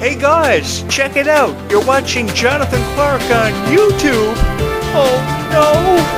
Hey guys, check it out. You're watching Jonathan Clarke on YouTube. Oh no!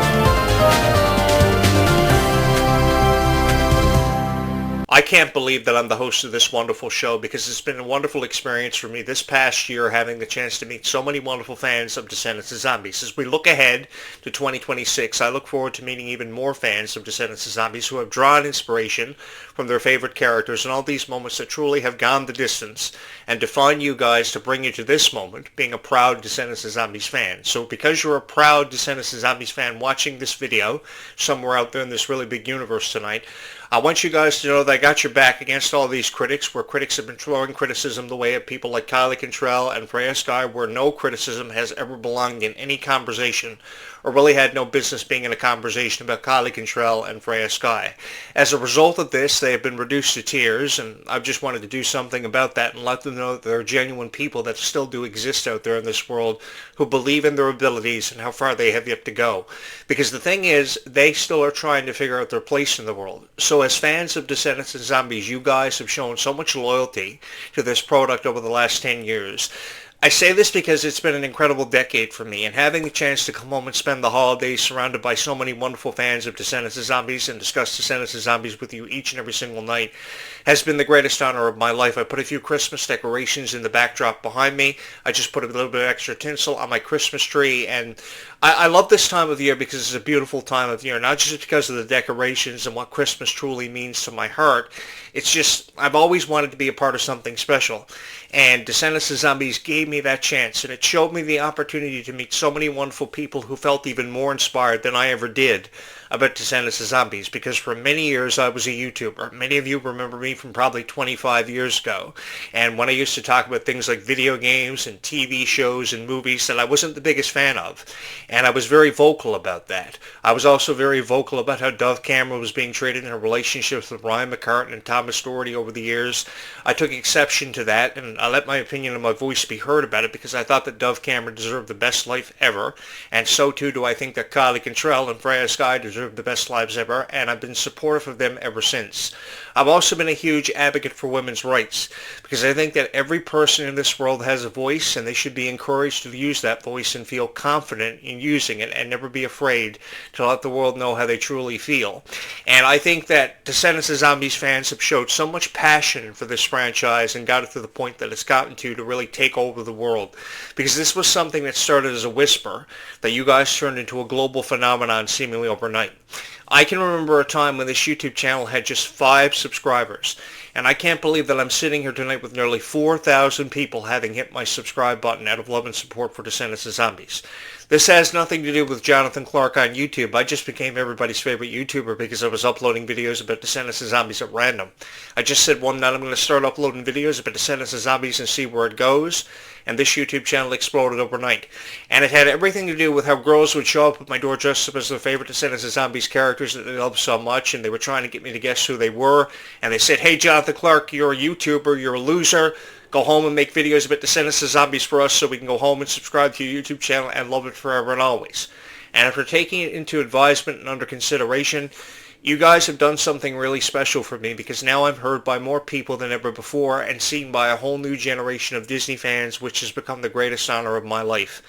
I can't believe that I'm the host of this wonderful show because it's been a wonderful experience for me this past year having the chance to meet so many wonderful fans of Descendants of Zombies. As we look ahead to 2026, I look forward to meeting even more fans of Descendants of Zombies who have drawn inspiration from their favorite characters and all these moments that truly have gone the distance and define you guys to bring you to this moment, being a proud Descendants of Zombies fan. So because you're a proud Descendants of Zombies fan watching this video somewhere out there in this really big universe tonight, I want you guys to know that I got your back against all these critics, where critics have been throwing criticism the way of people like Kylie and Freya Sky, where no criticism has ever belonged in any conversation, or really had no business being in a conversation about Kylie and Freya Sky. As a result of this, they have been reduced to tears, and I've just wanted to do something about that and let them know that there are genuine people that still do exist out there in this world who believe in their abilities and how far they have yet to go. Because the thing is, they still are trying to figure out their place in the world. So as fans of Descendants of Zombies, you guys have shown so much loyalty to this product over the last 10 years. I say this because it's been an incredible decade for me, and having the chance to come home and spend the holidays surrounded by so many wonderful fans of Descendants of Zombies and discuss Descendants of Zombies with you each and every single night has been the greatest honor of my life. I put a few Christmas decorations in the backdrop behind me. I just put a little bit of extra tinsel on my Christmas tree, and I love this time of year because it's a beautiful time of year, not just because of the decorations and what Christmas truly means to my heart. It's just, I've always wanted to be a part of something special, and Descendants of Zombies gave me that chance, and it showed me the opportunity to meet so many wonderful people who felt even more inspired than I ever did about Descendants of Zombies, because for many years I was a YouTuber. Many of you remember me from probably 25 years ago, and when I used to talk about things like video games and TV shows and movies that I wasn't the biggest fan of, and I was very vocal about that. I was also very vocal about how Dove Cameron was being treated in her relationships with Ryan McCartan and Thomas Doherty over the years. I took exception to that, and I let my opinion and my voice be heard about it because I thought that Dove Cameron deserved the best life ever, and so too do I think that Kylie and Freya Sky deserve the best lives ever, and I've been supportive of them ever since. I've also been a huge advocate for women's rights because I think that every person in this world has a voice, and they should be encouraged to use that voice and feel confident in using it and never be afraid to let the world know how they truly feel. And I think that Descendants of Zombies fans have showed so much passion for this franchise and got it to the point that it's gotten to really take over the world, because this was something that started as a whisper that you guys turned into a global phenomenon seemingly overnight. I can remember a time when this YouTube channel had just 5 subscribers, and I can't believe that I'm sitting here tonight with nearly 4,000 people having hit my subscribe button out of love and support for Descendants of Zombies. This has nothing to do with Jonathan Clarke on YouTube. I just became everybody's favorite YouTuber because I was uploading videos about Descendants of Zombies at random. I just said one night I'm going to start uploading videos about Descendants of Zombies and see where it goes, and this YouTube channel exploded overnight. And it had everything to do with how girls would show up at my door dressed up as their favorite Descendants of Zombies characters that they loved so much, and they were trying to get me to guess who they were, and they said, "Hey Jonathan Clarke, you're a YouTuber, you're a loser. Go home and make videos about Descendants of Zombies for us so we can go home and subscribe to your YouTube channel and love it forever and always." And after taking it into advisement and under consideration, you guys have done something really special for me, because now I'm heard by more people than ever before and seen by a whole new generation of Disney fans, which has become the greatest honor of my life.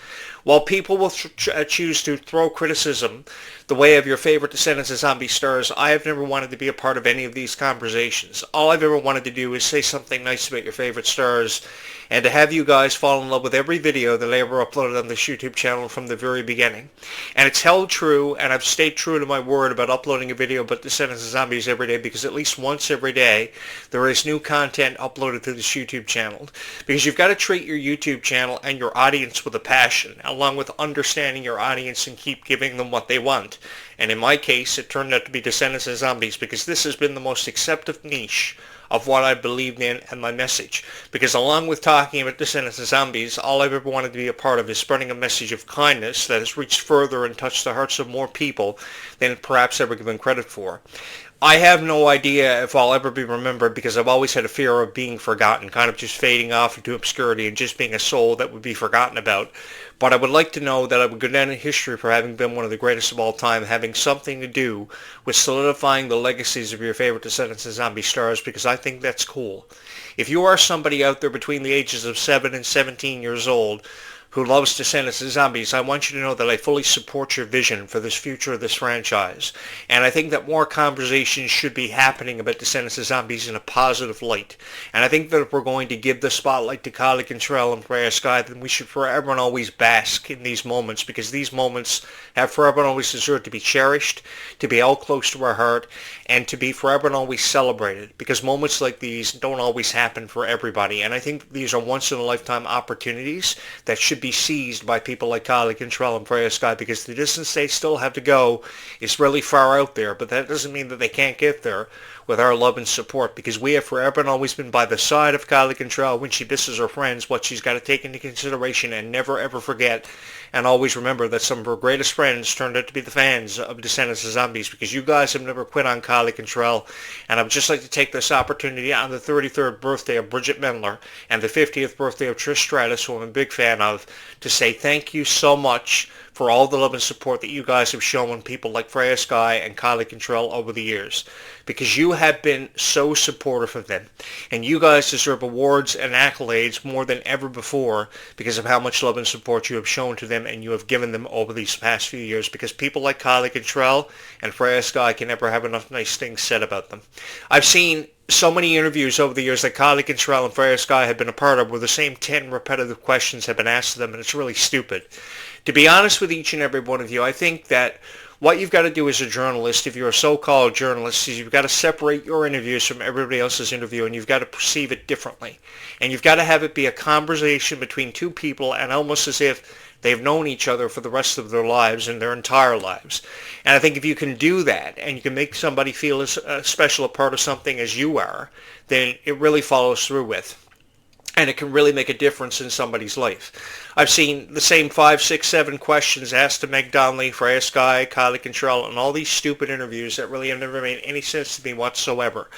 While people will choose to throw criticism the way of your favorite Descendants of Zombie stars, I have never wanted to be a part of any of these conversations. All I've ever wanted to do is say something nice about your favorite stars, and to have you guys fall in love with every video that I ever uploaded on this YouTube channel from the very beginning. And it's held true, and I've stayed true to my word about uploading a video about Descendants of Zombies every day, because at least once every day there is new content uploaded to this YouTube channel. Because you've got to treat your YouTube channel and your audience with a passion, along with understanding your audience and keep giving them what they want. And in my case, it turned out to be Descendants of Zombies, because this has been the most accepted niche of what I believed in and my message. Because along with talking about Descendants of Zombies, all I've ever wanted to be a part of is spreading a message of kindness that has reached further and touched the hearts of more people than perhaps ever given credit for. I have no idea if I'll ever be remembered because I've always had a fear of being forgotten, kind of just fading off into obscurity and just being a soul that would be forgotten about. But I would like to know that I would go down in history for having been one of the greatest of all time, having something to do with solidifying the legacies of your favorite Descendants of Zombie stars, because I think that's cool. If you are somebody out there between the ages of 7 and 17 years old who loves Descendants of Zombies, I want you to know that I fully support your vision for this future of this franchise. And I think that more conversations should be happening about Descendants of Zombies in a positive light. And I think that if we're going to give the spotlight to Clarke and and Freya Sky, then we should forever and always bask in these moments, because these moments have forever and always deserved to be cherished, to be held close to our heart, and to be forever and always celebrated, because moments like these don't always happen for everybody. And I think these are once-in-a-lifetime opportunities that should be seized by people like Clarke and Freya Sky, because the distance they still have to go is really far out there, but that doesn't mean that they can't get there with our love and support, because we have forever and always been by the side of Clarke and when she misses her friends, what she's got to take into consideration and never ever forget, and always remember that some of her greatest friends turned out to be the fans of Descendants of Zombies, because you guys have never quit on Clarke and and I would just like to take this opportunity on the 33rd birthday of Bridget Mendler and the 50th birthday of Trish Stratus, who I'm a big fan of, to say thank you so much for all the love and support that you guys have shown people like Freya Sky and Clarke and over the years, because you have been so supportive of them, and you guys deserve awards and accolades more than ever before because of how much love and support you have shown to them and you have given them over these past few years, because people like Clarke and Freya Sky can never have enough nice things said about them. I've seen so many interviews over the years that Clarke and Freya Sky have been a part of where the same 10 repetitive questions have been asked to them, and it's really stupid. To be honest with each and every one of you, I think that what you've got to do as a journalist, if you're a so-called journalist, is you've got to separate your interviews from everybody else's interview, and you've got to perceive it differently. And you've got to have it be a conversation between two people, and almost as if they've known each other for the rest of their lives and their entire lives. And I think if you can do that, and you can make somebody feel as special a part of something as you are, then it really follows through with. And it can really make a difference in somebody's life. I've seen the same 5, 6, 7 questions asked to Meg Donnelly, Freya Sky, Clarke and and all these stupid interviews that really have never made any sense to me whatsoever.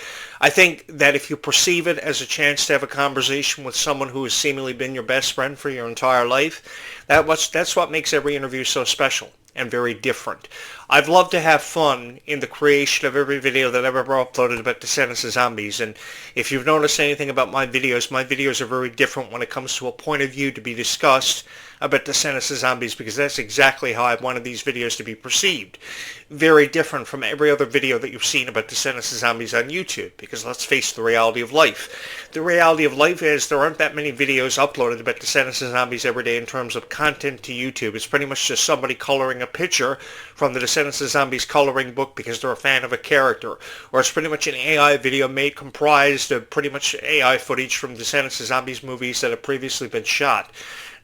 I think that if you perceive it as a chance to have a conversation with someone who has seemingly been your best friend for your entire life, that's what makes every interview so special and very different. I've loved to have fun in the creation of every video that I've ever uploaded about Descendants of Zombies, and if you've noticed anything about my videos are very different when it comes to a point of view to be discussed about Descendants of Zombies, because that's exactly how I wanted these videos to be perceived. Very different from every other video that you've seen about Descendants of Zombies on YouTube, because let's face the reality of life. The reality of life is there aren't that many videos uploaded about Descendants of Zombies every day in terms of content to YouTube. It's pretty much just somebody coloring a picture from the Descendants of Zombies coloring book because they're a fan of a character, or it's pretty much an AI video made comprised of pretty much AI footage from Descendants of Zombies movies that have previously been shot.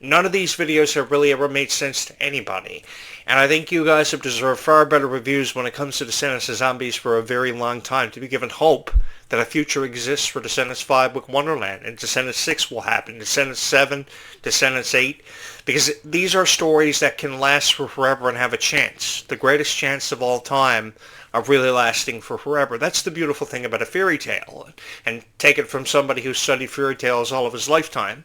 None of these videos have really ever made sense to anybody. And I think you guys have deserved far better reviews when it comes to Descendants of Zombies for a very long time, to be given hope that a future exists for Descendants 5 with Wonderland, and Descendants 6 will happen, Descendants 7, Descendants 8, because these are stories that can last for forever and have a chance, the greatest chance of all time, of really lasting for forever. That's the beautiful thing about a fairy tale, and take it from somebody who's studied fairy tales all of his lifetime.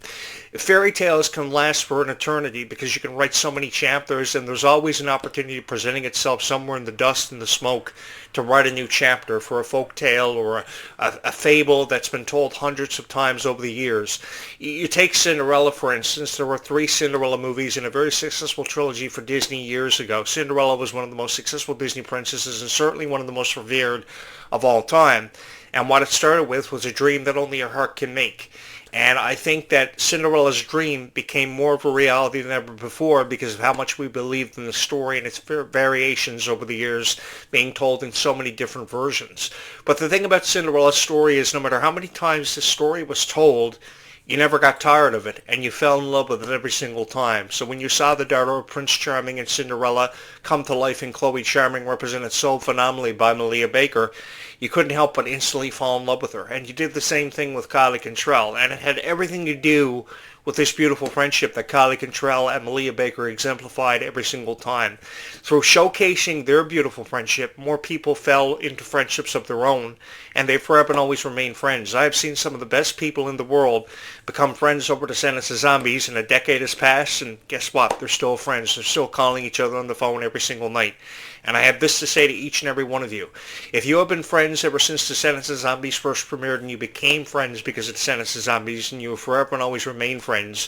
Fairy tales can last for an eternity because you can write so many chapters, and there's always an opportunity presenting itself somewhere in the dust and the smoke to write a new chapter for a folk tale or a fable that's been told hundreds of times over the years. You take Cinderella, for instance. There were 3 Cinderella movies in a very successful trilogy for Disney years ago. Cinderella was one of the most successful Disney princesses and certainly one of the most revered of all time. And what it started with was a dream that only a heart can make. And I think that Cinderella's dream became more of a reality than ever before because of how much we believed in the story and its variations over the years being told in so many different versions. But the thing about Cinderella's story is no matter how many times the story was told, you never got tired of it, and you fell in love with it every single time. So when you saw the daughter of Prince Charming and Cinderella come to life in Chloe Charming, represented so phenomenally by Malia Baker, you couldn't help but instantly fall in love with her. And you did the same thing with Kylie Cantrell, and it had everything to do with this beautiful friendship that Kylie Cantrell and Malia Baker exemplified every single time. Through showcasing their beautiful friendship, more people fell into friendships of their own, and they forever and always remain friends. I have seen some of the best people in the world become friends over Descendants of Zombies, and a decade has passed, and guess what? They're still friends. They're still calling each other on the phone every single night. And I have this to say to each and every one of you. If you have been friends ever since Descendants of Zombies first premiered and you became friends because of Descendants of Zombies and you will forever and always remain friends,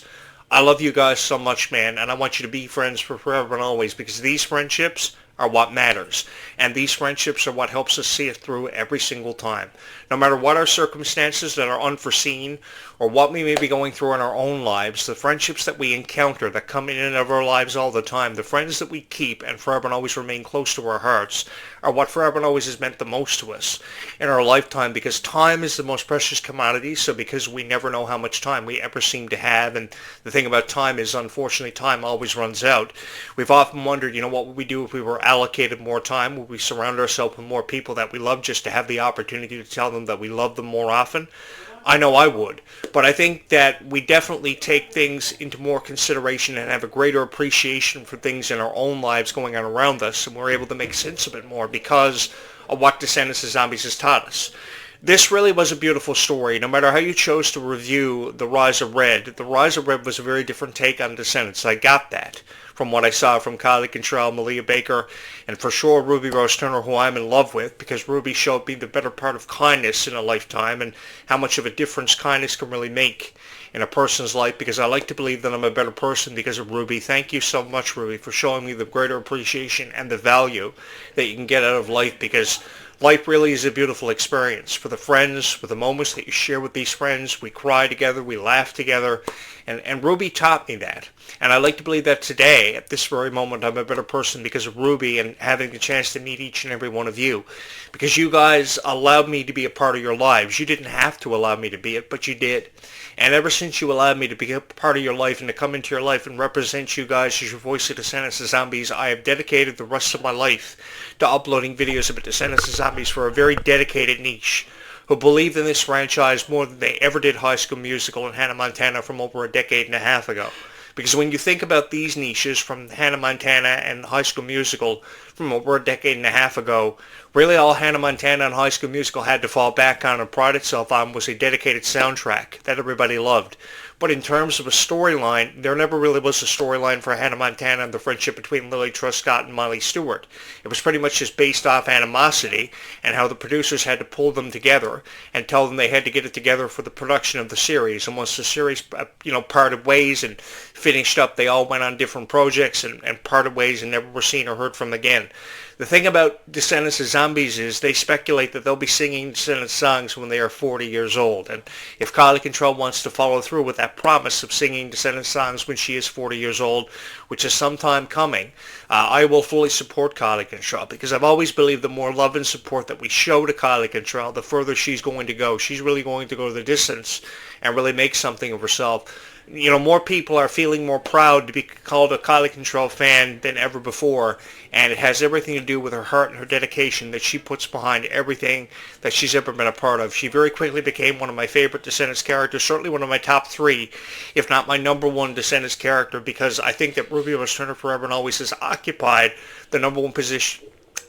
I love you guys so much, man, and I want you to be friends for forever and always because these friendships are what matters. And these friendships are what helps us see it through every single time. No matter what our circumstances that are unforeseen or what we may be going through in our own lives, the friendships that we encounter that come in and out of our lives all the time, the friends that we keep and forever and always remain close to our hearts are what forever and always has meant the most to us in our lifetime because time is the most precious commodity, so because we never know how much time we ever seem to have, and the thing about time is unfortunately time always runs out. We've often wondered, what would we do if we were allocated more time? Would we surround ourselves with more people that we love just to have the opportunity to tell them that we love them more often? I know I would, but I think that we definitely take things into more consideration and have a greater appreciation for things in our own lives going on around us, and we're able to make sense of it more because of what Descendants of Zombies has taught us. This really was a beautiful story. No matter how you chose to review The Rise of Red, The Rise of Red was a very different take on Descendants. I got that from what I saw from Kylie Cantrell, Malia Baker, and for sure Ruby Rose Turner, who I'm in love with, because Ruby showed me the better part of kindness in a lifetime and how much of a difference kindness can really make in a person's life, because I like to believe that I'm a better person because of Ruby. Thank you so much, Ruby, for showing me the greater appreciation and the value that you can get out of life, because life really is a beautiful experience. For the friends, for the moments that you share with these friends, we cry together, we laugh together, and Ruby taught me that. And I like to believe that today, at this very moment, I'm a better person because of Ruby and having the chance to meet each and every one of you. Because you guys allowed me to be a part of your lives. You didn't have to allow me to be it, but you did. And ever since you allowed me to be a part of your life and to come into your life and represent you guys as your voice of Descendants of Zombies, I have dedicated the rest of my life to uploading videos about Descendants of Zombies for a very dedicated niche who believed in this franchise more than they ever did High School Musical and Hannah Montana from over a decade and a half ago. Because when you think about these niches from Hannah Montana and High School Musical from over a decade and a half ago, really all Hannah Montana and High School Musical had to fall back on and pride itself on was a dedicated soundtrack that everybody loved. But in terms of a storyline, there never really was a storyline for Hannah Montana and the friendship between Lily Truscott and Miley Stewart. It was pretty much just based off animosity and how the producers had to pull them together and tell them they had to get it together for the production of the series. And once the series, parted ways and finished up, they all went on different projects and parted ways and never were seen or heard from again. The thing about Descendants of Zombies is they speculate that they'll be singing Descendants songs when they are 40 years old. And if Kylie Cantrell wants to follow through with that promise of singing Descendants songs when she is 40 years old, which is sometime coming, I will fully support Kylie Cantrell because I've always believed the more love and support that we show to Kylie Cantrell, the further she's going to go. She's really going to go the distance and really make something of herself. More people are feeling more proud to be called a Kylie Cantrell fan than ever before, and it has everything to do with her heart and her dedication that she puts behind everything that she's ever been a part of. She very quickly became one of my favorite Descendants characters, certainly one of my top 3, if not my number 1 Descendants character, because I think that Ruby Rose Turner forever and always has occupied the number 1 position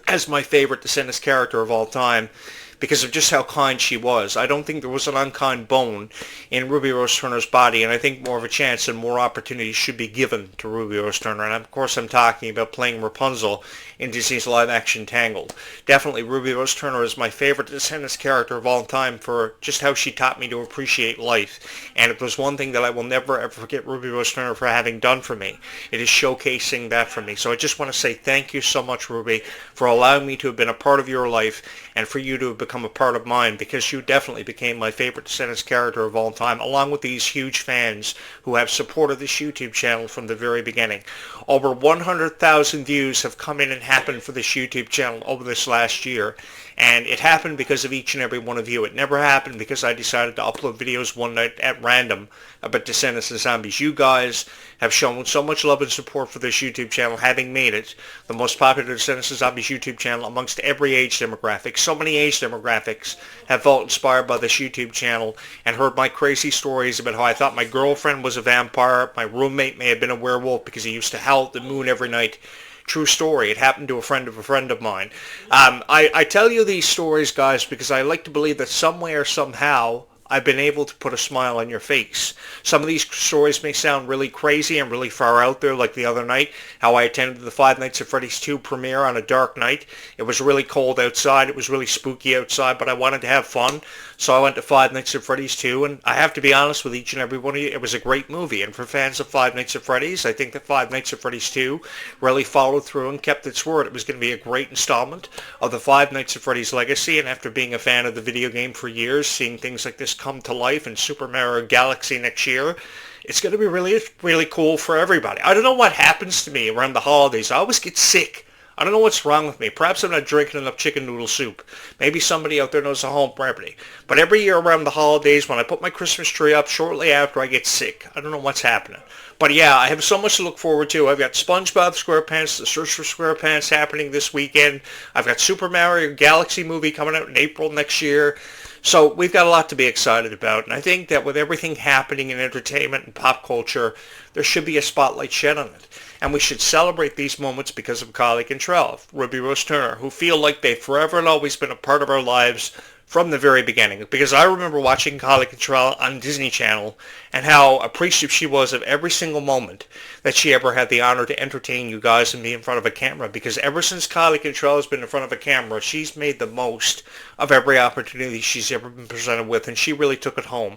as my favorite Descendants character of all time, because of just how kind she was. I don't think there was an unkind bone in Ruby Rose Turner's body, and I think more of a chance and more opportunities should be given to Ruby Rose Turner. And of course I'm talking about playing Rapunzel in Disney's live-action Tangled. Definitely Ruby Rose Turner is my favorite Descendants character of all time for just how she taught me to appreciate life. And if there's one thing that I will never ever forget Ruby Rose Turner for having done for me, it is showcasing that for me. So I just want to say thank you so much, Ruby, for allowing me to have been a part of your life and for you to have become a part of mine, because you definitely became my favorite Descendants character of all time, along with these huge fans who have supported this YouTube channel from the very beginning. Over 100,000 views have come in and happened for this YouTube channel over this last year, and it happened because of each and every one of you. It never happened because I decided to upload videos one night at random about Descendants of Zombies. You guys have shown so much love and support for this YouTube channel, having made it the most popular Descendants of Zombies YouTube channel amongst every age demographic. So many age demographics demographics have felt inspired by this YouTube channel and heard my crazy stories about how I thought my girlfriend was a vampire, my roommate may have been a werewolf because he used to howl at the moon every night. True story. It happened to a friend of mine. I tell you these stories, guys, because I like to believe that some way or somehow I've been able to put a smile on your face. Some of these stories may sound really crazy and really far out there, like the other night, how I attended the Five Nights at Freddy's 2 premiere on a dark night. It was really cold outside. It was really spooky outside, but I wanted to have fun. So I went to Five Nights at Freddy's 2, and I have to be honest with each and every one of you, it was a great movie. And for fans of Five Nights at Freddy's, I think that Five Nights at Freddy's 2 really followed through and kept its word. It was going to be a great installment of the Five Nights at Freddy's legacy, and after being a fan of the video game for years, seeing things like this come to life in Super Mario Galaxy next year, it's going to be really, really cool for everybody. I don't know what happens to me around the holidays. I always get sick. I don't know what's wrong with me. Perhaps I'm not drinking enough chicken noodle soup. Maybe somebody out there knows a home remedy. But every year around the holidays, when I put my Christmas tree up, shortly after I get sick. I don't know what's happening. But yeah, I have so much to look forward to. I've got SpongeBob SquarePants, The Search for SquarePants happening this weekend. I've got Super Mario Galaxy movie coming out in April next year. So we've got a lot to be excited about. And I think that with everything happening in entertainment and pop culture, there should be a spotlight shed on it. And we should celebrate these moments because of Clarke and Ruby Rose Turner, who feel like they've forever and always been a part of our lives from the very beginning. Because I remember watching Clarke and on Disney Channel and how appreciative she was of every single moment that she ever had the honor to entertain you guys and be in front of a camera. Because ever since Clarke has been in front of a camera, she's made the most of every opportunity she's ever been presented with, and she really took it home.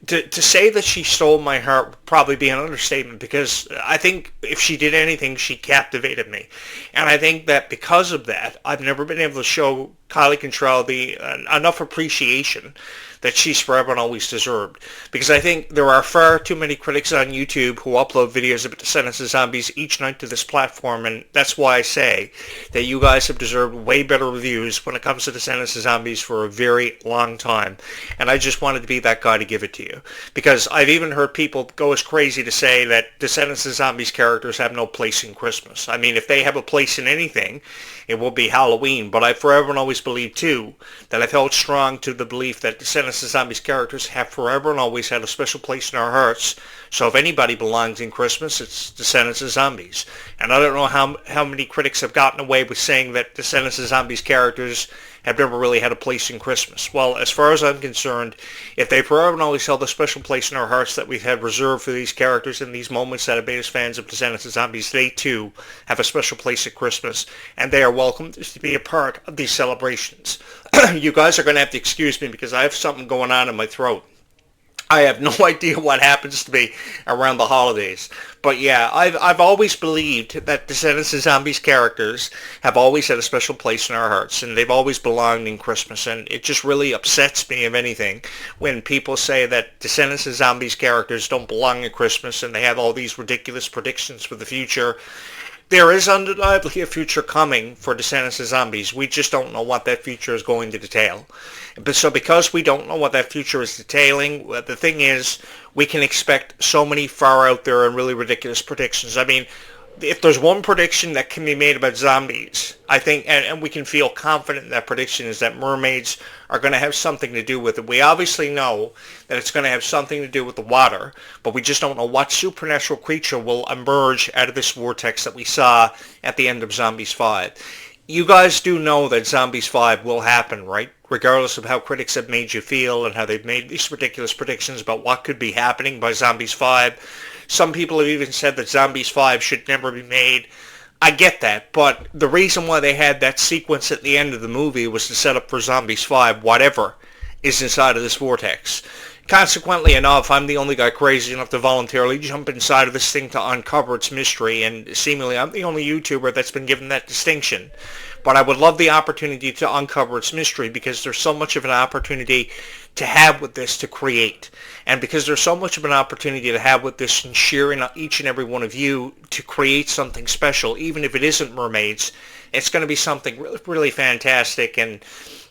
To say that she stole my heart would probably be an understatement, because I think if she did anything, she captivated me. And I think that because of that, I've never been able to show Clarke the enough appreciation that she's forever and always deserved. Because I think there are far too many critics on YouTube who upload videos about Descendants of Zombies each night to this platform, and that's why I say that you guys have deserved way better reviews when it comes to Descendants of Zombies for a very long time. And I just wanted to be that guy to give it to you. Because I've even heard people go as crazy to say that Descendants of Zombies characters have no place in Christmas. I mean, if they have a place in anything, it will be Halloween. But I forever and always believed, too, that I've held strong to the belief that Descendants of Zombies characters have forever and always had a special place in our hearts. So if anybody belongs in Christmas, it's Descendants of Zombies. And I don't know how many critics have gotten away with saying that Descendants of Zombies characters have never really had a place in Christmas. Well, as far as I'm concerned, if they forever and always held a special place in our hearts that we've had reserved for these characters and these moments that have made us fans of Descendants of Zombies, they too have a special place at Christmas, and they are welcome to be a part of these celebrations. You guys are going to have to excuse me because I have something going on in my throat. I have no idea what happens to me around the holidays. But yeah, I've always believed that Descendants of Zombies characters have always had a special place in our hearts, and they've always belonged in Christmas. And it just really upsets me, if anything, when people say that Descendants of Zombies characters don't belong in Christmas and they have all these ridiculous predictions for the future. There is undeniably a future coming for Descendants of Zombies. We just don't know what that future is going to detail. So because we don't know what that future is detailing, the thing is, we can expect so many far out there and really ridiculous predictions. I mean, if there's one prediction that can be made about zombies, I think, and we can feel confident in that prediction, is that mermaids are going to have something to do with it. We obviously know that it's going to have something to do with the water, but we just don't know what supernatural creature will emerge out of this vortex that we saw at the end of Zombies 5. You guys do know that Zombies 5 will happen, right? Regardless of how critics have made you feel and how they've made these ridiculous predictions about what could be happening by Zombies 5. Some people have even said that Zombies 5 should never be made. I get that, but the reason why they had that sequence at the end of the movie was to set up for Zombies 5, whatever is inside of this vortex. Consequently enough, I'm the only guy crazy enough to voluntarily jump inside of this thing to uncover its mystery, and seemingly I'm the only YouTuber that's been given that distinction. But I would love the opportunity to uncover its mystery, because there's so much of an opportunity to have with this to create. And because there's so much of an opportunity to have with this and sharing each and every one of you to create something special, even if it isn't mermaids, it's going to be something really, really fantastic. And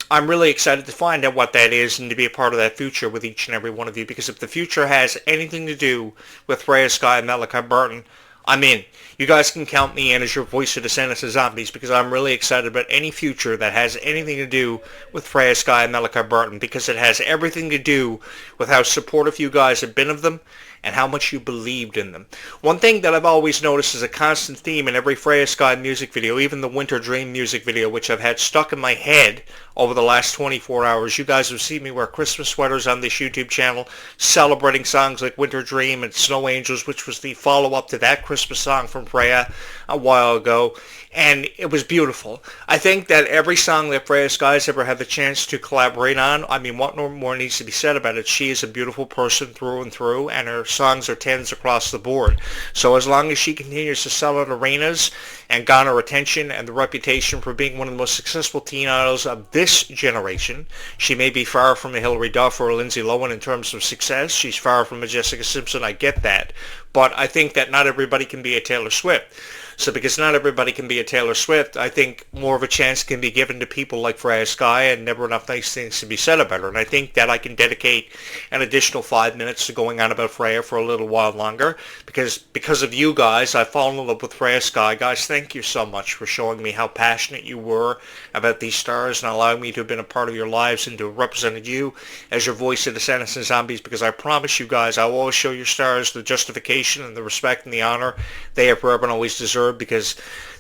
I'm really excited to find out what that is and to be a part of that future with each and every one of you. Because if the future has anything to do with Rhea Skye and Malachi Burton, I'm in. You guys can count me in as your voice of Descendants of Zombies because I'm really excited about any future that has anything to do with Freya Sky and Malachi Burton because it has everything to do with how supportive you guys have been of them and how much you believed in them. One thing that I've always noticed is a constant theme in every Freya Sky music video, even the Winter Dream music video, which I've had stuck in my head over the last 24 hours. You guys have seen me wear Christmas sweaters on this YouTube channel, celebrating songs like Winter Dream and Snow Angels, which was the follow-up to that Christmas song from Freya a while ago, and it was beautiful. I think that every song that Freya Sky's ever had the chance to collaborate on, I mean, what more needs to be said about it? She is a beautiful person through and through, and her songs are 10s across the board. So as long as she continues to sell out arenas and garner attention and the reputation for being one of the most successful teen idols of this generation, she may be far from a Hilary Duff or a Lindsay Lohan in terms of success. She's far from a Jessica Simpson, I get that. But I think that not everybody can be a Taylor Swift. So because not everybody can be a Taylor Swift, I think more of a chance can be given to people like Freya Sky, and never enough nice things to be said about her. And I think that I can dedicate an additional 5 minutes to going on about Freya for a little while longer, because of you guys, I've fallen in love with Freya Sky. Guys, thank you so much for showing me how passionate you were about these stars and allowing me to have been a part of your lives and to have represented you as your voice of Descendants and Zombies, because I promise you guys, I will always show your stars the justification and the respect and the honor they have forever and always deserved, because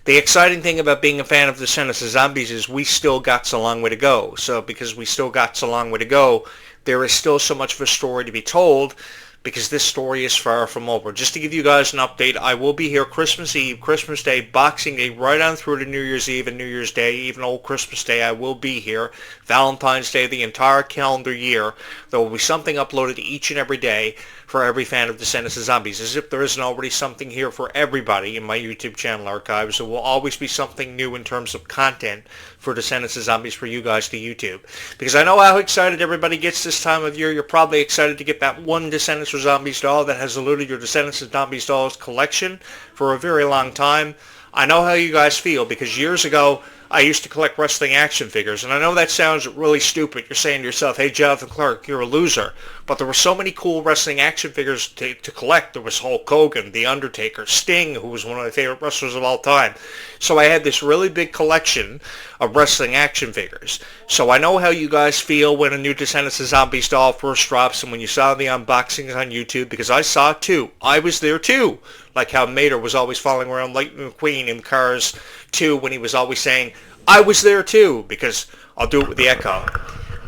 the exciting thing about being a fan of Descendants of Zombies is we still got a long way to go. So because we still got a long way to go, there is still so much of a story to be told, because this story is far from over. Just to give you guys an update, I will be here Christmas Eve, Christmas Day, Boxing Day, right on through to New Year's Eve and New Year's Day, even old Christmas Day. I will be here. Valentine's Day, the entire calendar year. There will be something uploaded each and every day for every fan of Descendants of Zombies, as if there isn't already something here for everybody in my YouTube channel archives. There will always be something new in terms of content for Descendants of Zombies for you guys to YouTube. Because I know how excited everybody gets this time of year. You're probably excited to get that one Descendants of Zombies doll that has eluded your Descendants of Zombies dolls collection for a very long time. I know how you guys feel, because years ago, I used to collect wrestling action figures, and I know that sounds really stupid. You're saying to yourself, hey, Jonathan Clarke, you're a loser. But there were so many cool wrestling action figures to collect. There was Hulk Hogan, The Undertaker, Sting, who was one of my favorite wrestlers of all time. So I had this really big collection of wrestling action figures. So I know how you guys feel when a new Descendants of Zombies doll first drops, and when you saw the unboxings on YouTube, because I saw it too. I was there too. Like how Mater was always following around Lightning McQueen in Cars 2 when he was always saying, I was there too, because I'll do it with the echo.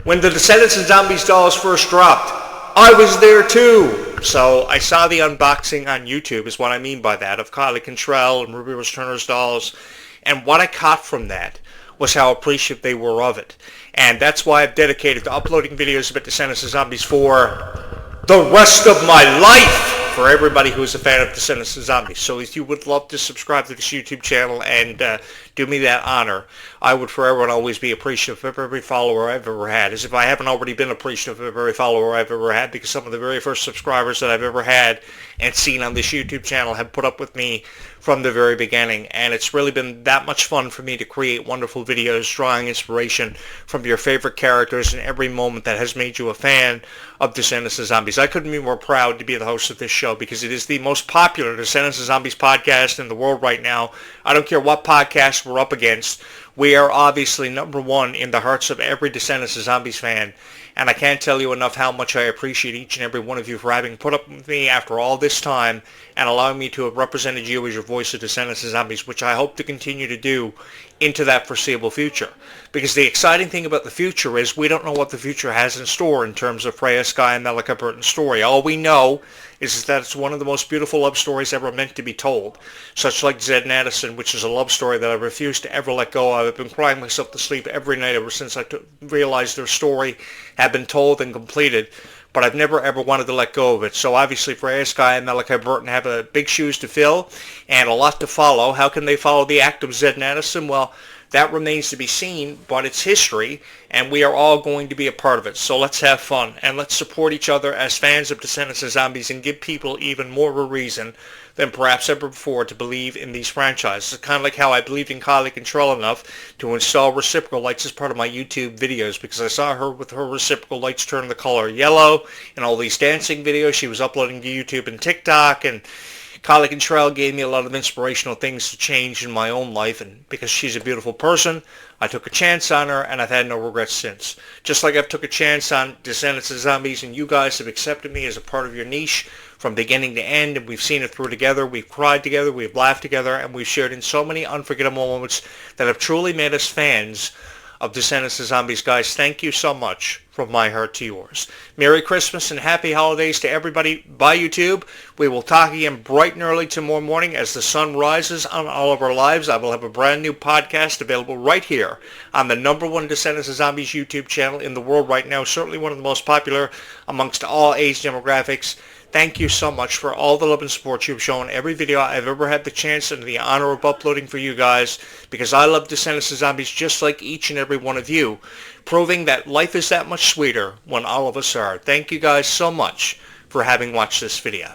When the Descendants of Zombies dolls first dropped, I was there too. So I saw the unboxing on YouTube is what I mean by that, of Kylie Cantrell and Ruby Rose Turner's dolls. And what I caught from that was how appreciative they were of it. And that's why I've dedicated to uploading videos about Descendants of Zombies for the rest of my life, for everybody who is a fan of Descendants of Zombies. So if you would love to subscribe to this YouTube channel and do me that honor, I would forever and always be appreciative of every follower I've ever had, as if I haven't already been appreciative of every follower I've ever had, because some of the very first subscribers that I've ever had and seen on this YouTube channel have put up with me from the very beginning, and it's really been that much fun for me to create wonderful videos drawing inspiration from your favorite characters in every moment that has made you a fan of Descendants of Zombies. I couldn't be more proud to be the host of this show, because it is the most popular Descendants of Zombies podcast in the world right now. I don't care what podcast we're up against. We are obviously number one in the hearts of every Descendants of Zombies fan, and I can't tell you enough how much I appreciate each and every one of you for having put up with me after all this time and allowing me to have represented you as your voice of Descendants of Zombies, which I hope to continue to do into that foreseeable future. Because the exciting thing about the future is we don't know what the future has in store in terms of Freya Sky and Malachi Burton's story. All we know is that it's one of the most beautiful love stories ever meant to be told. Such like Zed and Addison, which is a love story that I refuse to ever let go of. I've been crying myself to sleep every night ever since I realized their story had been told and completed. But I've never ever wanted to let go of it. So obviously Freya Sky and Malachi Burton have big shoes to fill and a lot to follow. How can they follow the act of Zed and Addison? Well, that remains to be seen, but it's history, and we are all going to be a part of it. So let's have fun, and let's support each other as fans of Descendants of Zombies and give people even more of a reason than perhaps ever before to believe in these franchises. It's kind of like how I believed in Kylie Cantrell enough to install reciprocal lights as part of my YouTube videos, because I saw her with her reciprocal lights turn the color yellow in all these dancing videos she was uploading to YouTube and TikTok, and Clarke gave me a lot of inspirational things to change in my own life, and because she's a beautiful person, I took a chance on her, and I've had no regrets since. Just like I've took a chance on Descendants of Zombies, and you guys have accepted me as a part of your niche from beginning to end, and we've seen it through together. We've cried together, we've laughed together, and we've shared in so many unforgettable moments that have truly made us fans of Descendants of Zombies. Guys, thank you so much from my heart to yours. Merry Christmas and happy holidays to everybody. Bye, YouTube. We will talk again bright and early tomorrow morning as the sun rises on all of our lives. I will have a brand new podcast available right here on the #1 Descendants of Zombies YouTube channel in the world right now. Certainly one of the most popular amongst all age demographics. Thank you so much for all the love and support you've shown every video I've ever had the chance and the honor of uploading for you guys, because I love Descendants of Zombies just like each and every one of you, proving that life is that much sweeter when all of us are. Thank you guys so much for having watched this video.